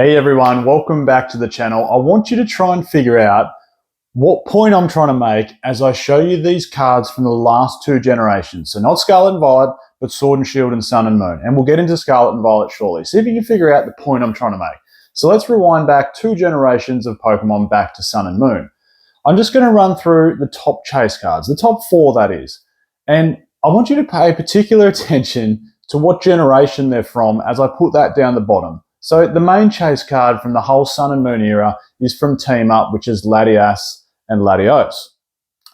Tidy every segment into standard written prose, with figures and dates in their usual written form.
Hey everyone, welcome back to the channel. I want you to try and figure out what point I'm trying to make as I show you these cards from the last two generations. So not Scarlet and Violet, but Sword and Shield and Sun and Moon. And we'll get into Scarlet and Violet shortly. See if you can figure out the point I'm trying to make. So let's rewind back two generations of Pokemon back to Sun and Moon. I'm just going to run through the top chase cards, the top four that is. And I want you to pay particular attention to what generation they're from as I put that down the bottom. So the main chase card from the whole Sun and Moon era is from Team Up, which is Latias and Latios.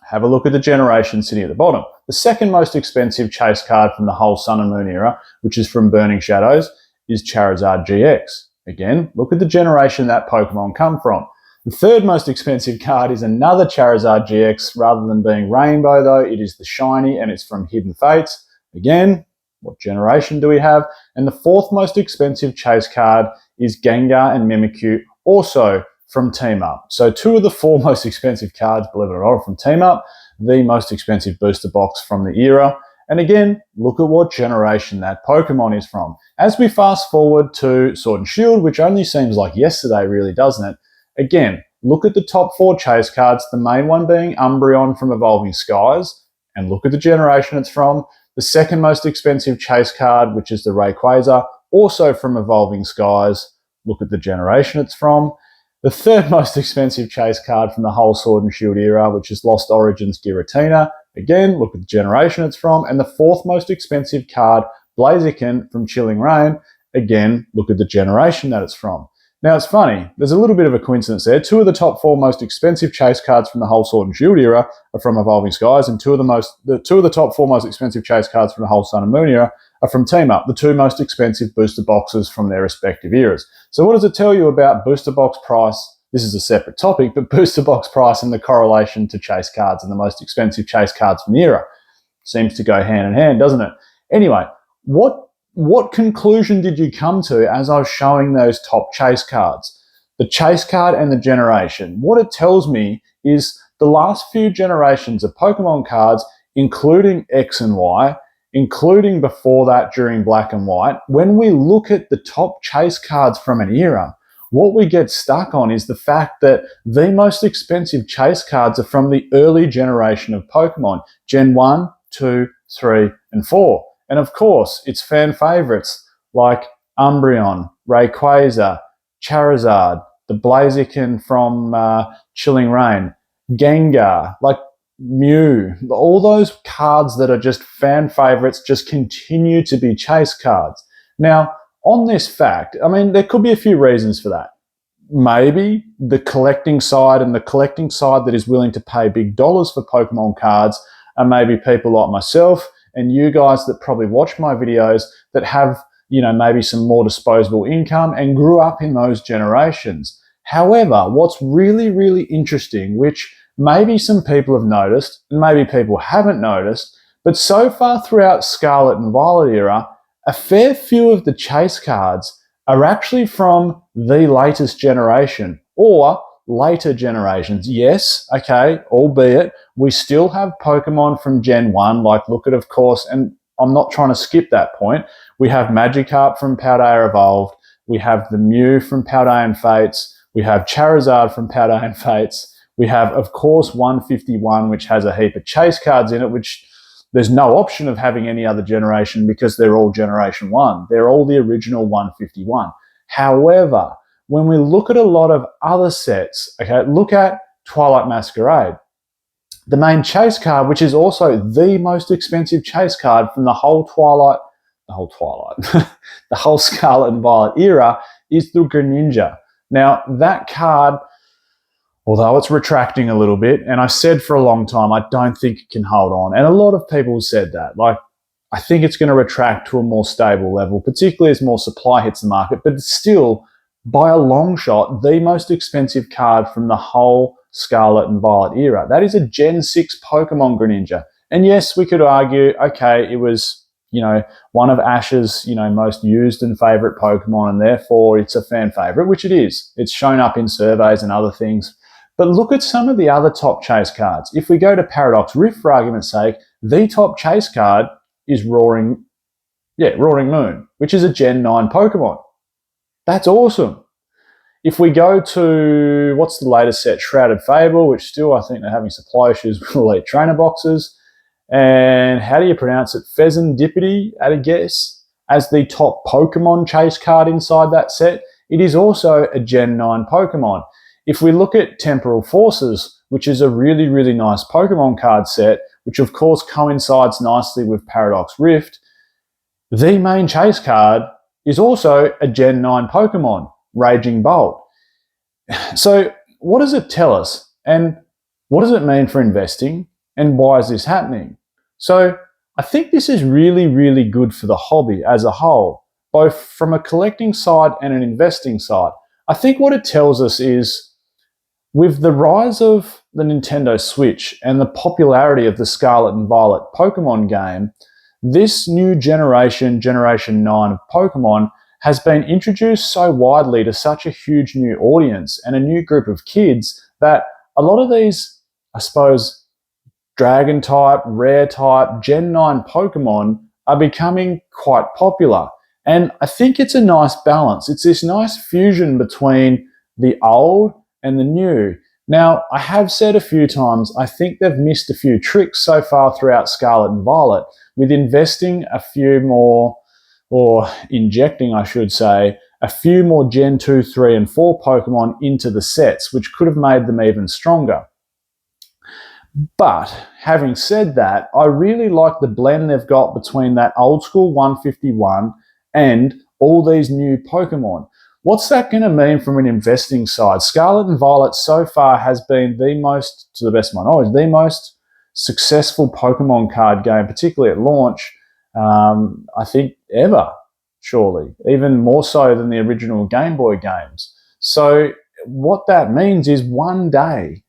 Have a look at the generation sitting at the bottom. The second most expensive chase card from the whole Sun and Moon era, which is from Burning Shadows, is Charizard GX. Again, look at the generation that Pokemon come from. The third most expensive card is another Charizard GX. Rather than being Rainbow, though, it is the Shiny, and it's from Hidden Fates. Again, what generation do we have? And the fourth most expensive chase card is Gengar and Mimikyu, also from Team Up. So two of the four most expensive cards, believe it or not, are from Team Up, the most expensive booster box from the era. And again, look at what generation that Pokemon is from. As we fast forward to Sword and Shield, which only seems like yesterday, really, doesn't it? Again, look at the top four chase cards, the main one being Umbreon from Evolving Skies, and look at the generation it's from. The second most expensive chase card, which is the Rayquaza, also from Evolving Skies. Look at the generation it's from. The third most expensive chase card from the whole Sword and Shield era, which is Lost Origins Giratina. Again, look at the generation it's from. And the fourth most expensive card, Blaziken from Chilling Reign. Again, look at the generation that it's from. Now, it's funny. There's a little bit of a coincidence there. Two of the top four most expensive chase cards from the whole Sword and Shield era are from Evolving Skies, and two of the top four most expensive chase cards from the whole Sun and Moon era are from Team Up, the two most expensive booster boxes from their respective eras. So what does it tell you about booster box price? This is a separate topic, but booster box price and the correlation to chase cards and the most expensive chase cards from the era seems to go hand in hand, doesn't it? Anyway, what conclusion did you come to as I was showing those top chase cards? The chase card and the generation. What it tells me is the last few generations of Pokemon cards, including X and Y, including before that during Black and White, when we look at the top chase cards from an era, what we get stuck on is the fact that the most expensive chase cards are from the early generation of Pokemon, Gen 1, 2, 3, and 4. And of course, it's fan favorites like Umbreon, Rayquaza, Charizard, the Blaziken from Chilling Reign, Gengar, like Mew. All those cards that are just fan favorites just continue to be chase cards. Now, on this fact, I mean, there could be a few reasons for that. Maybe the collecting side and the collecting side that is willing to pay big dollars for Pokemon cards are maybe people like myself and you guys that probably watch my videos that have, maybe some more disposable income and grew up in those generations. However, what's really, really interesting, which maybe some people have noticed, and maybe people haven't noticed, but so far throughout Scarlet and Violet era, a fair few of the chase cards are actually from the latest generation or later generations. Yes, okay, albeit we still have Pokemon from Gen 1, like look at, of course, and I'm not trying to skip that point. We have Magikarp from Paldea Evolved. We have the Mew from Paldean Fates. We have Charizard from Paldean Fates. We have, of course, 151, which has a heap of chase cards in it, which there's no option of having any other generation because they're all Generation 1. They're all the original 151. However, when we look at a lot of other sets, okay, look at Twilight Masquerade. The main chase card, which is also the most expensive chase card from the whole Scarlet and Violet era, is the Greninja. Now, that card, although it's retracting a little bit, and I said for a long time, I don't think it can hold on. And a lot of people said that. Like, I think it's going to retract to a more stable level, particularly as more supply hits the market, but it's still, by a long shot, the most expensive card from the whole Scarlet and Violet era. That is a Gen 6 Pokemon Greninja. And yes, we could argue, okay, it was, one of Ash's, most used and favorite Pokemon, and therefore it's a fan favorite, which it is. It's shown up in surveys and other things. But look at some of the other top chase cards. If we go to Paradox Rift, for argument's sake, the top chase card is Roaring Moon, which is a Gen 9 Pokemon. That's awesome. If we go to, what's the latest set? Shrouded Fable, which still I think they're having supply issues with Elite Trainer boxes. And how do you pronounce it? Pheasantipity, at a guess, as the top Pokemon chase card inside that set. It is also a Gen 9 Pokemon. If we look at Temporal Forces, which is a really, really nice Pokemon card set, which of course coincides nicely with Paradox Rift, the main chase card is also a Gen 9 Pokemon, Raging Bolt. So what does it tell us? And what does it mean for investing? And why is this happening? So I think this is really, really good for the hobby as a whole, both from a collecting side and an investing side. I think what it tells us is, with the rise of the Nintendo Switch and the popularity of the Scarlet and Violet Pokemon game, this new generation, Generation 9 of Pokemon, has been introduced so widely to such a huge new audience and a new group of kids that a lot of these, I suppose, Dragon type, Rare type, Gen 9 Pokemon are becoming quite popular. And I think it's a nice balance. It's this nice fusion between the old and the new. Now, I have said a few times, I think they've missed a few tricks so far throughout Scarlet and Violet with investing a few more, or injecting, I should say, a few more Gen 2, 3, and 4 Pokemon into the sets, which could have made them even stronger. But having said that, I really like the blend they've got between that old school 151 and all these new Pokemon. What's that going to mean from an investing side? Scarlet and Violet so far has been the most, to the best of my knowledge, the most successful Pokemon card game, particularly at launch, I think ever, surely, even more so than the original Game Boy games. So what that means is one day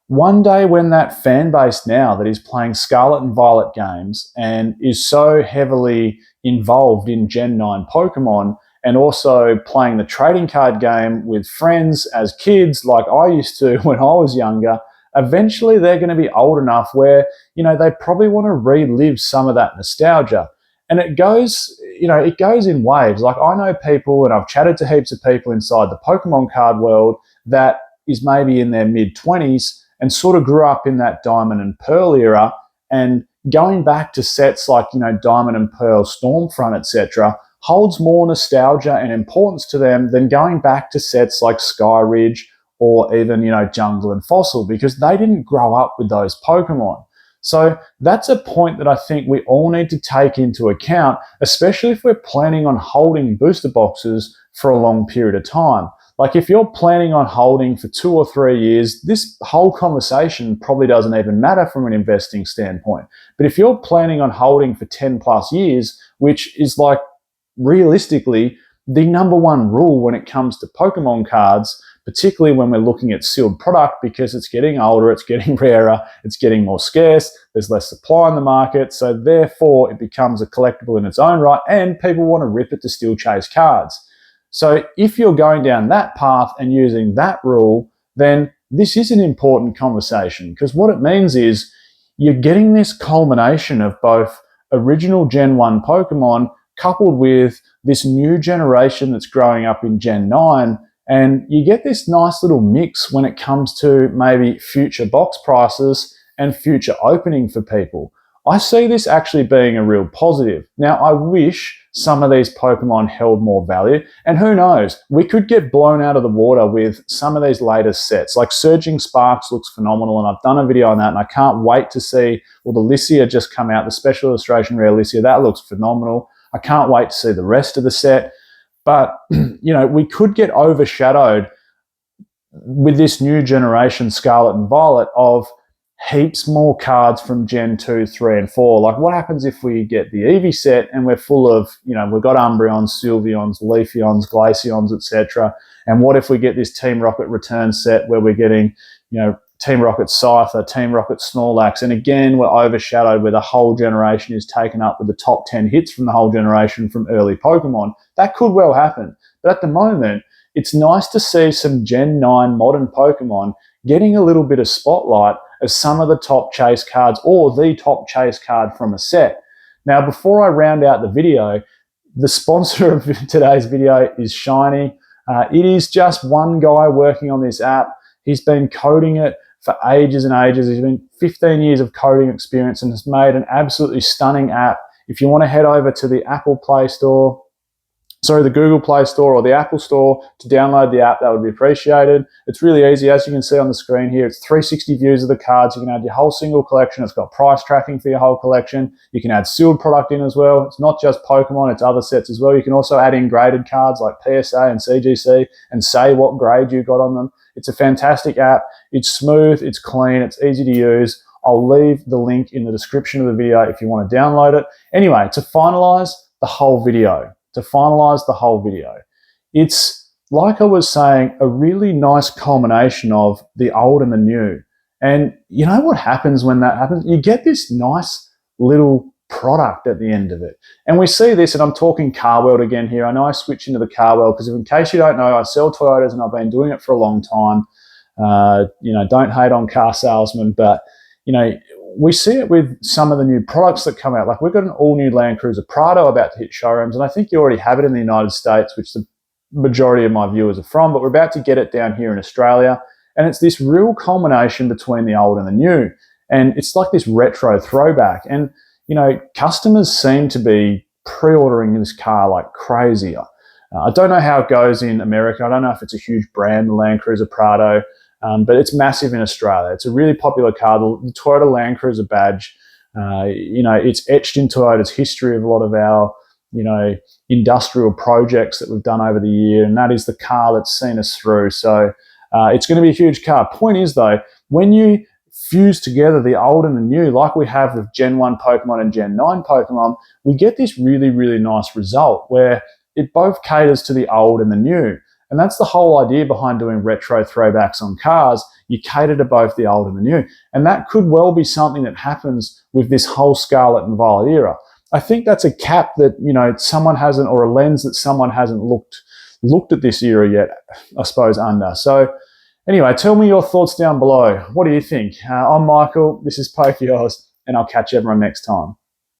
when that fan base now that is playing Scarlet and Violet games and is so heavily involved in Gen 9 Pokemon and also playing the trading card game with friends as kids like I used to when I was younger, eventually they're going to be old enough where, they probably want to relive some of that nostalgia. And it goes in waves. Like, I know people, and I've chatted to heaps of people inside the Pokemon card world that is maybe in their mid-20s and sort of grew up in that Diamond and Pearl era, and going back to sets like, Diamond and Pearl, Stormfront, etc., holds more nostalgia and importance to them than going back to sets like Sky Ridge or even, Jungle and Fossil, because they didn't grow up with those Pokemon. So that's a point that I think we all need to take into account, especially if we're planning on holding booster boxes for a long period of time. Like, if you're planning on holding for 2 or 3 years, this whole conversation probably doesn't even matter from an investing standpoint. But if you're planning on holding for 10 plus years, which is like realistically the number one rule when it comes to Pokemon cards, particularly when we're looking at sealed product, because it's getting older, it's getting rarer, it's getting more scarce, there's less supply in the market, so therefore it becomes a collectible in its own right, and people want to rip it to still chase cards. So if you're going down that path and using that rule, then this is an important conversation, because what it means is you're getting this culmination of both original Gen 1 Pokemon coupled with this new generation that's growing up in Gen 9, and you get this nice little mix when it comes to maybe future box prices and future opening for people. I see this actually being a real positive. Now, I wish some of these Pokemon held more value, and who knows, we could get blown out of the water with some of these latest sets. Like Surging Sparks looks phenomenal, and I've done a video on that, and I can't wait to see, well, the Lissia just come out, the Special Illustration Rare Lissia, that looks phenomenal. I can't wait to see the rest of the set. But, we could get overshadowed with this new generation Scarlet and Violet of heaps more cards from Gen 2, 3, and 4. Like, what happens if we get the Eevee set and we're full of, we've got Umbreons, Sylveons, Leafeons, Glaceons, etc. And what if we get this Team Rocket return set where we're getting, Team Rocket Scyther, Team Rocket Snorlax, and again, we're overshadowed where the whole generation is taken up with the top 10 hits from the whole generation from early Pokemon. That could well happen. But at the moment, it's nice to see some Gen 9 modern Pokemon getting a little bit of spotlight as some of the top chase cards or the top chase card from a set. Now, before I round out the video, the sponsor of today's video is Shiny. It is just one guy working on this app. He's been coding it for ages and ages. He's been 15 years of coding experience and has made an absolutely stunning app. If you want to head over to the the Google Play Store or the Apple Store to download the app, that would be appreciated. It's really easy. As you can see on the screen here, it's 360 views of the cards. You can add your whole single collection. It's got price tracking for your whole collection. You can add sealed product in as well. It's not just Pokemon, it's other sets as well. You can also add in graded cards like PSA and CGC and say what grade you got on them. It's a fantastic app. It's smooth, it's clean, it's easy to use. I'll leave the link in the description of the video if you want to download it. Anyway, to finalize the whole video, it's, like I was saying, a really nice culmination of the old and the new. And you know what happens when that happens? You get this nice little product at the end of it. And we see this, and I'm talking car world again here. I know I switch into the car world because in case you don't know, I sell Toyotas and I've been doing it for a long time. Don't hate on car salesmen, but we see it with some of the new products that come out. Like we've got an all-new Land Cruiser Prado about to hit showrooms, and I think you already have it in the United States, which the majority of my viewers are from, but we're about to get it down here in Australia. And it's this real culmination between the old and the new. And it's like this retro throwback. And, customers seem to be pre-ordering this car like crazy. I don't know how it goes in America. I don't know if it's a huge brand, the Land Cruiser Prado. But it's massive in Australia. It's a really popular car. The Toyota Land Cruiser badge, it's etched in Toyota's history of a lot of our, industrial projects that we've done over the year, and that is the car that's seen us through. So it's going to be a huge car. Point is, though, when you fuse together the old and the new, like we have with Gen 1 Pokemon and Gen 9 Pokemon, we get this really, really nice result where it both caters to the old and the new. And that's the whole idea behind doing retro throwbacks on cars. You cater to both the old and the new. And that could well be something that happens with this whole Scarlet and Violet era. I think that's a cap that, someone hasn't, or a lens that someone hasn't looked at this era yet, I suppose, under. So anyway, tell me your thoughts down below. What do you think? I'm Michael, this is Poke Yours, and I'll catch everyone next time.